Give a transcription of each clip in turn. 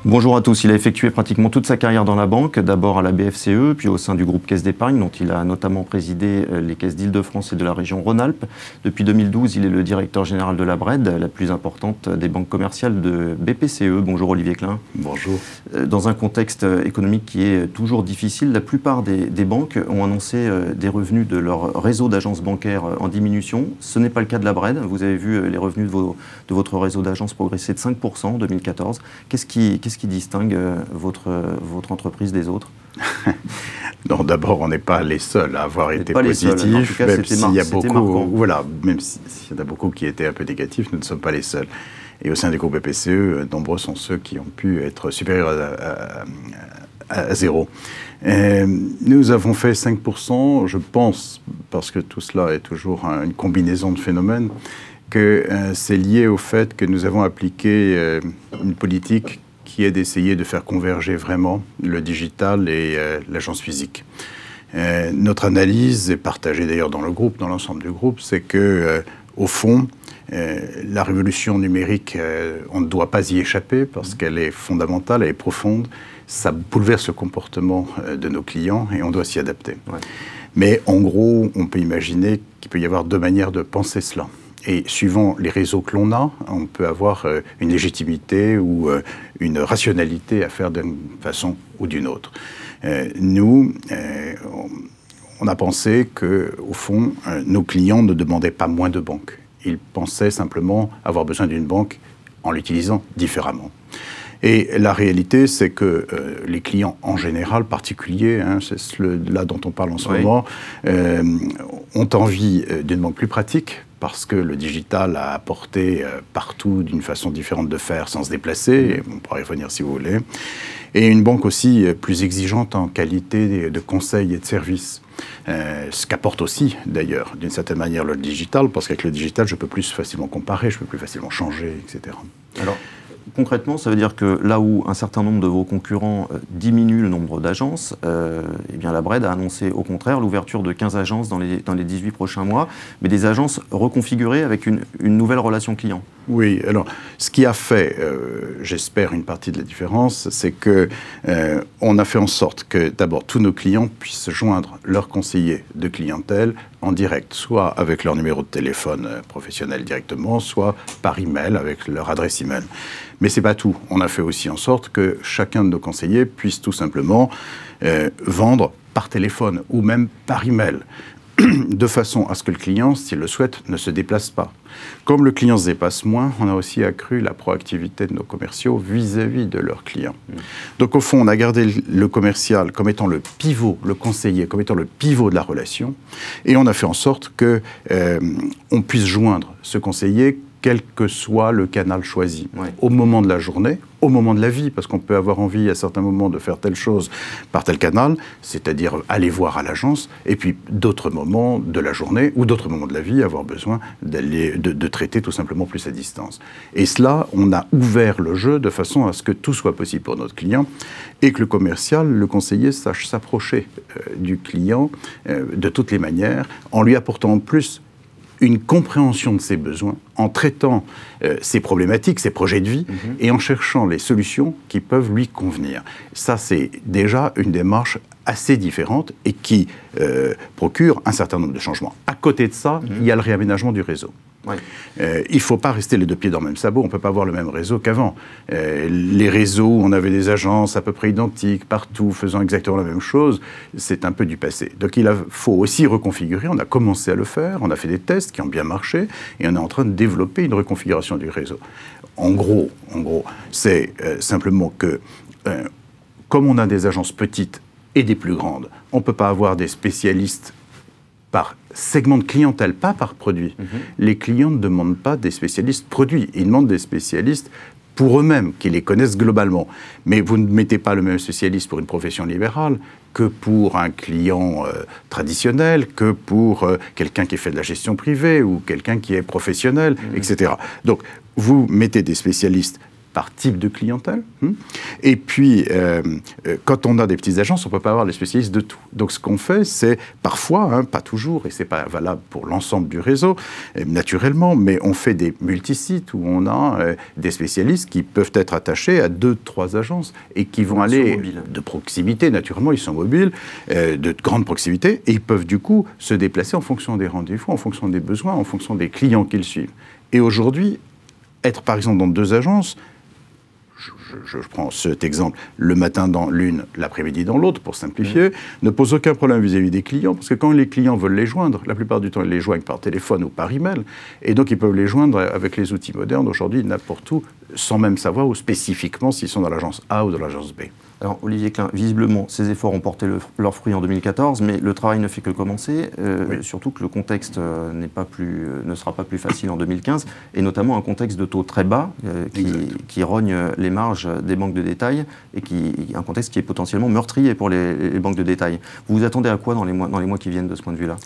Bonjour à tous. Il a effectué pratiquement toute sa carrière dans la banque, d'abord à la BFCE, puis au sein du groupe Caisse d'Épargne, dont il a notamment présidé les caisses d'Île-de-France et de la région Rhône-Alpes. Depuis 2012, il est le directeur général de la BRED, la plus importante des banques commerciales de BPCE. Bonjour Olivier Klein. Bonjour. Dans un contexte économique qui est toujours difficile, la plupart des banques ont annoncé des revenus de leur réseau d'agences bancaires en diminution. Ce n'est pas le cas de la BRED. Vous avez vu les revenus de votre réseau d'agences progresser de 5% en 2014. Qu'est-ce qui distingue votre entreprise des autres? Non, d'abord, on n'est pas les seuls à avoir été positifs, même s'il y a beaucoup, voilà, même s'il y en a beaucoup qui étaient un peu négatifs, nous ne sommes pas les seuls. Et au sein des groupes BPCE, nombreux sont ceux qui ont pu être supérieurs à zéro. Nous avons fait 5%, je pense, parce que tout cela est toujours une combinaison de phénomènes, que c'est lié au fait que nous avons appliqué une politique qui est d'essayer de faire converger vraiment le digital et l'agence physique. Notre analyse est partagée d'ailleurs dans le groupe, dans l'ensemble du groupe, c'est que au fond, la révolution numérique, on ne doit pas y échapper parce qu'elle est fondamentale, elle est profonde, ça bouleverse le comportement de nos clients et on doit s'y adapter. Ouais. Mais en gros, on peut imaginer qu'il peut y avoir deux manières de penser cela. Et suivant les réseaux que l'on a, on peut avoir une légitimité ou une rationalité à faire d'une façon ou d'une autre. Nous, on a pensé qu'au fond, nos clients ne demandaient pas moins de banques. Ils pensaient simplement avoir besoin d'une banque en l'utilisant différemment. Et la réalité, c'est que les clients en général, particuliers, hein, c'est là dont on parle en ce moment, ont envie d'une banque plus pratique, parce que le digital a apporté partout d'une façon différente de faire sans se déplacer, et on pourra y revenir si vous voulez, et une banque aussi plus exigeante en qualité de conseil et de service. Ce qu'apporte aussi, d'ailleurs, d'une certaine manière, le digital, parce qu'avec le digital, je peux plus facilement comparer, je peux plus facilement changer, etc. Alors, concrètement, ça veut dire que là où un certain nombre de vos concurrents diminuent le nombre d'agences, eh bien la BRED a annoncé au contraire l'ouverture de 15 agences dans les 18 prochains mois, mais des agences reconfigurées avec une nouvelle relation client. Oui, alors ce qui a fait, j'espère, une partie de la différence, c'est que on a fait en sorte que d'abord tous nos clients puissent joindre leurs conseillers de clientèle en direct, soit avec leur numéro de téléphone professionnel directement, soit par email avec leur adresse email. Mais c'est pas tout. On a fait aussi en sorte que chacun de nos conseillers puisse tout simplement vendre par téléphone ou même par email, de façon à ce que le client, s'il le souhaite, ne se déplace pas. Comme le client se déplace moins, on a aussi accru la proactivité de nos commerciaux vis-à-vis de leurs clients. Donc au fond, on a gardé le commercial comme étant le pivot, le conseiller comme étant le pivot de la relation, et on a fait en sorte que on puisse joindre ce conseiller quel que soit le canal choisi, au moment de la journée, au moment de la vie, parce qu'on peut avoir envie à certains moments de faire telle chose par tel canal, c'est-à-dire aller voir à l'agence, et puis d'autres moments de la journée ou d'autres moments de la vie avoir besoin de traiter tout simplement plus à distance. Et cela, on a ouvert le jeu de façon à ce que tout soit possible pour notre client et que le commercial, le conseiller, sache s'approcher du client de toutes les manières, en lui apportant en plus une compréhension de ses besoins, en traitant ses problématiques, ses projets de vie, et en cherchant les solutions qui peuvent lui convenir. Ça, c'est déjà une démarche assez différente et qui procure un certain nombre de changements. À côté de ça, il y a le réaménagement du réseau. Il ne faut pas rester les deux pieds dans le même sabot, on ne peut pas avoir le même réseau qu'avant. Les réseaux où on avait des agences à peu près identiques, partout, faisant exactement la même chose, c'est un peu du passé. Donc il faut aussi reconfigurer, on a commencé à le faire, on a fait des tests qui ont bien marché, et on est en train de développer une reconfiguration du réseau. En gros, c'est simplement que, comme on a des agences petites et des plus grandes, on ne peut pas avoir des spécialistes par segment de clientèle, pas par produit. Les clients ne demandent pas des spécialistes produits, ils demandent des spécialistes pour eux-mêmes, qui les connaissent globalement. Mais vous ne mettez pas le même spécialiste pour une profession libérale que pour un client traditionnel, que pour quelqu'un qui fait de la gestion privée ou quelqu'un qui est professionnel, etc. Donc, vous mettez des spécialistes par type de clientèle. Et puis, quand on a des petites agences, on ne peut pas avoir les spécialistes de tout. Donc, ce qu'on fait, c'est parfois, pas toujours, et ce n'est pas valable pour l'ensemble du réseau, naturellement, mais on fait des multisites où on a des spécialistes qui peuvent être attachés à 2-3 agences et qui vont aller de proximité, naturellement, ils sont mobiles, de grande proximité, et ils peuvent du coup se déplacer en fonction des rendez-vous, en fonction des besoins, en fonction des clients qu'ils suivent. Et aujourd'hui, être par exemple dans 2 agences, je prends cet exemple, le matin dans l'une, l'après-midi dans l'autre, pour simplifier, ne pose aucun problème vis-à-vis des clients, parce que quand les clients veulent les joindre, la plupart du temps, ils les joignent par téléphone ou par email, et donc ils peuvent les joindre avec les outils modernes, aujourd'hui, n'importe où, sans même savoir ou spécifiquement s'ils sont dans l'agence A ou dans l'agence B. Alors, Olivier Klein, visiblement, ces efforts ont porté leurs fruits en 2014, mais le travail ne fait que commencer, surtout que le contexte ne sera pas plus facile en 2015, et notamment un contexte de taux très bas qui rogne les marges des banques de détail, et un contexte qui est potentiellement meurtrier pour les banques de détail. Vous vous attendez à quoi dans les mois qui viennent de ce point de vue-là ?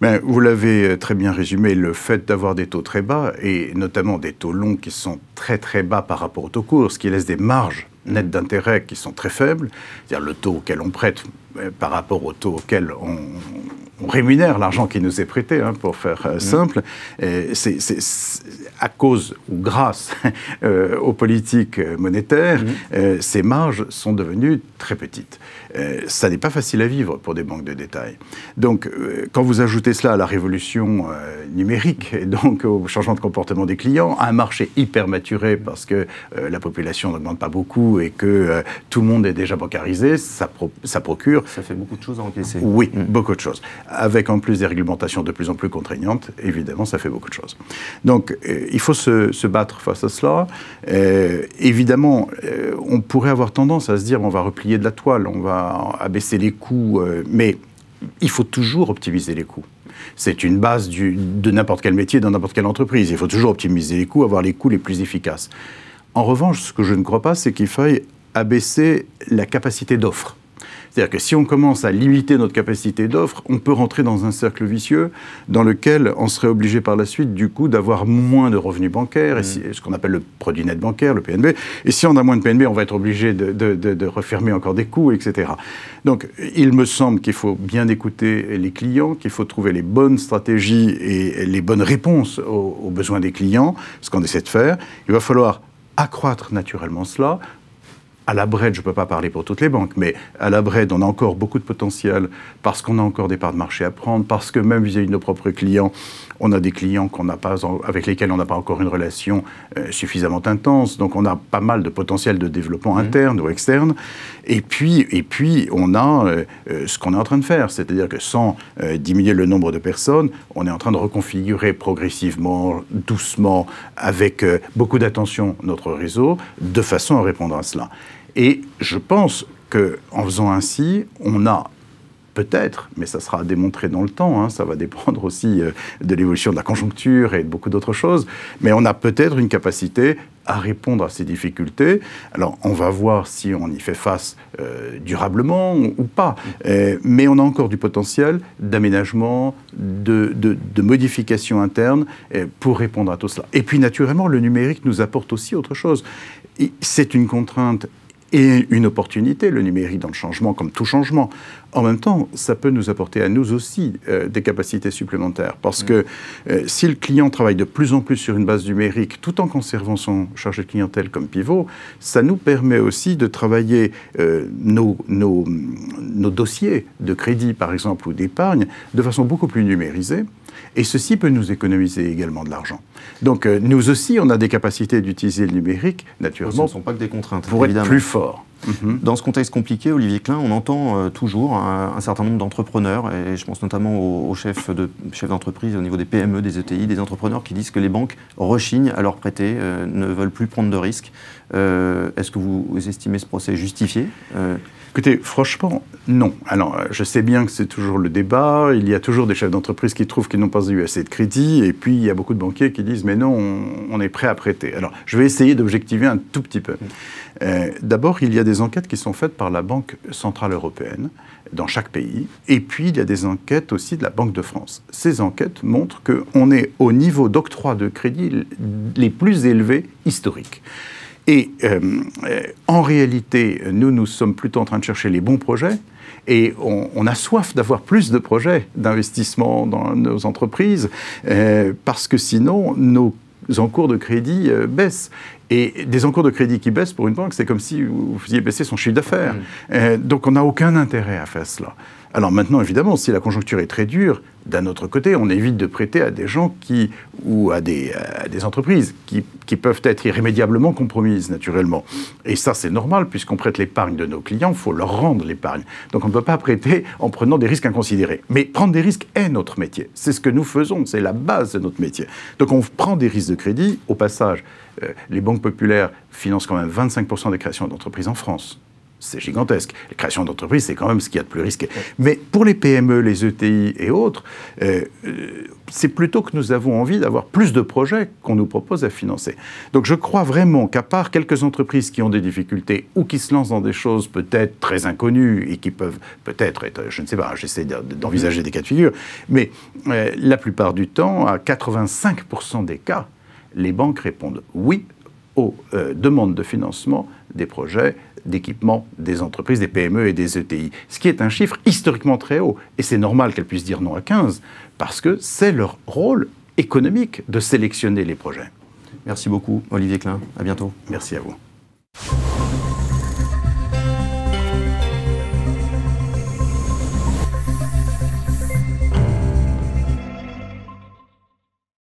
Ben, vous l'avez très bien résumé, le fait d'avoir des taux très bas, et notamment des taux longs qui sont très très bas par rapport au taux court, ce qui laisse des marges nettes d'intérêt qui sont très faibles, c'est-à-dire le taux auquel on prête par rapport au taux auquel on rémunère l'argent qui nous est prêté, pour faire simple, c'est à cause ou grâce aux politiques monétaires, ces marges sont devenues très petites. Ça n'est pas facile à vivre pour des banques de détail. Donc, quand vous ajoutez cela à la révolution numérique, et donc au changement de comportement des clients, à un marché hyper maturé parce que la population n'augmente pas beaucoup et que tout le monde est déjà bancarisé, ça procure... Ça fait beaucoup de choses à encaisser. Oui, beaucoup de choses. Avec en plus des réglementations de plus en plus contraignantes, évidemment, ça fait beaucoup de choses. Donc, il faut se battre face à cela. Évidemment, on pourrait avoir tendance à se dire on va replier de la toile, on va abaisser les coûts, mais il faut toujours optimiser les coûts. C'est une base de n'importe quel métier, dans n'importe quelle entreprise. Il faut toujours optimiser les coûts, avoir les coûts les plus efficaces. En revanche, ce que je ne crois pas, c'est qu'il faille abaisser la capacité d'offre. C'est-à-dire que si on commence à limiter notre capacité d'offre, on peut rentrer dans un cercle vicieux dans lequel on serait obligé par la suite, du coup, d'avoir moins de revenus bancaires, et ce qu'on appelle le produit net bancaire, le PNB. Et si on a moins de PNB, on va être obligé de refermer encore des coûts, etc. Donc, il me semble qu'il faut bien écouter les clients, qu'il faut trouver les bonnes stratégies et les bonnes réponses aux besoins des clients, ce qu'on essaie de faire. Il va falloir accroître naturellement cela. À la BRED, je ne peux pas parler pour toutes les banques, mais à la BRED, on a encore beaucoup de potentiel parce qu'on a encore des parts de marché à prendre, parce que même vis-à-vis de nos propres clients, on a des clients avec lesquels on n'a pas encore une relation suffisamment intense. Donc, on a pas mal de potentiel de développement interne ou externe. Et puis on a ce qu'on est en train de faire. C'est-à-dire que sans diminuer le nombre de personnes, on est en train de reconfigurer progressivement, doucement, avec beaucoup d'attention notre réseau, de façon à répondre à cela. Et je pense qu'en faisant ainsi, on a peut-être, mais ça sera à démontrer dans le temps, ça va dépendre aussi de l'évolution de la conjoncture et de beaucoup d'autres choses, mais on a peut-être une capacité à répondre à ces difficultés. Alors, on va voir si on y fait face durablement ou pas, mais on a encore du potentiel d'aménagement, de modification interne pour répondre à tout cela. Et puis, naturellement, le numérique nous apporte aussi autre chose. C'est une contrainte et une opportunité, le numérique dans le changement, comme tout changement. En même temps, ça peut nous apporter à nous aussi des capacités supplémentaires. Parce que si le client travaille de plus en plus sur une base numérique, tout en conservant son chargé de clientèle comme pivot, ça nous permet aussi de travailler nos dossiers de crédit, par exemple, ou d'épargne, de façon beaucoup plus numérisée. Et ceci peut nous économiser également de l'argent. Donc, nous aussi, on a des capacités d'utiliser le numérique, naturellement, ce ne sont pas que des contraintes, pour évidemment. être plus fort. Dans ce contexte compliqué, Olivier Klein, on entend toujours un certain nombre d'entrepreneurs, et je pense notamment aux chefs d'entreprise au niveau des PME, des ETI, des entrepreneurs qui disent que les banques rechignent à leur prêter, ne veulent plus prendre de risques. Est-ce que vous estimez ce procès justifié ? Écoutez, franchement, non. Alors, je sais bien que c'est toujours le débat. Il y a toujours des chefs d'entreprise qui trouvent qu'ils n'ont pas eu assez de crédit. Et puis, il y a beaucoup de banquiers qui disent « mais non, on est prêt à prêter ». Alors, je vais essayer d'objectiver un tout petit peu. D'abord, il y a des enquêtes qui sont faites par la Banque centrale européenne dans chaque pays. Et puis, il y a des enquêtes aussi de la Banque de France. Ces enquêtes montrent qu'on est au niveau d'octroi de crédit les plus élevés historiques. Et en réalité, nous sommes plutôt en train de chercher les bons projets. Et on a soif d'avoir plus de projets d'investissement dans nos entreprises, parce que sinon, nos encours de crédit baissent. Et des encours de crédit qui baissent pour une banque, c'est comme si vous faisiez baisser son chiffre d'affaires. Donc on n'a aucun intérêt à faire cela. Alors maintenant, évidemment, si la conjoncture est très dure, d'un autre côté, on évite de prêter à des gens ou à des entreprises qui peuvent être irrémédiablement compromises, naturellement. Et ça, c'est normal, puisqu'on prête l'épargne de nos clients, il faut leur rendre l'épargne. Donc on ne peut pas prêter en prenant des risques inconsidérés. Mais prendre des risques est notre métier. C'est ce que nous faisons, c'est la base de notre métier. Donc on prend des risques de crédit. Au passage, les banques populaires financent quand même 25% des créations d'entreprises en France. C'est gigantesque. Les créations d'entreprises, c'est quand même ce qu'il y a de plus risqué. Mais pour les PME, les ETI et autres, c'est plutôt que nous avons envie d'avoir plus de projets qu'on nous propose à financer. Donc je crois vraiment qu'à part quelques entreprises qui ont des difficultés ou qui se lancent dans des choses peut-être très inconnues et qui peuvent peut-être être, je ne sais pas, j'essaie d'envisager des cas de figure, mais la plupart du temps, à 85% des cas, les banques répondent oui aux demandes de financement des projets d'équipement des entreprises, des PME et des ETI. Ce qui est un chiffre historiquement très haut. Et c'est normal qu'elles puissent dire non à 15, parce que c'est leur rôle économique de sélectionner les projets. Merci beaucoup, Olivier Klein. À bientôt. Merci à vous.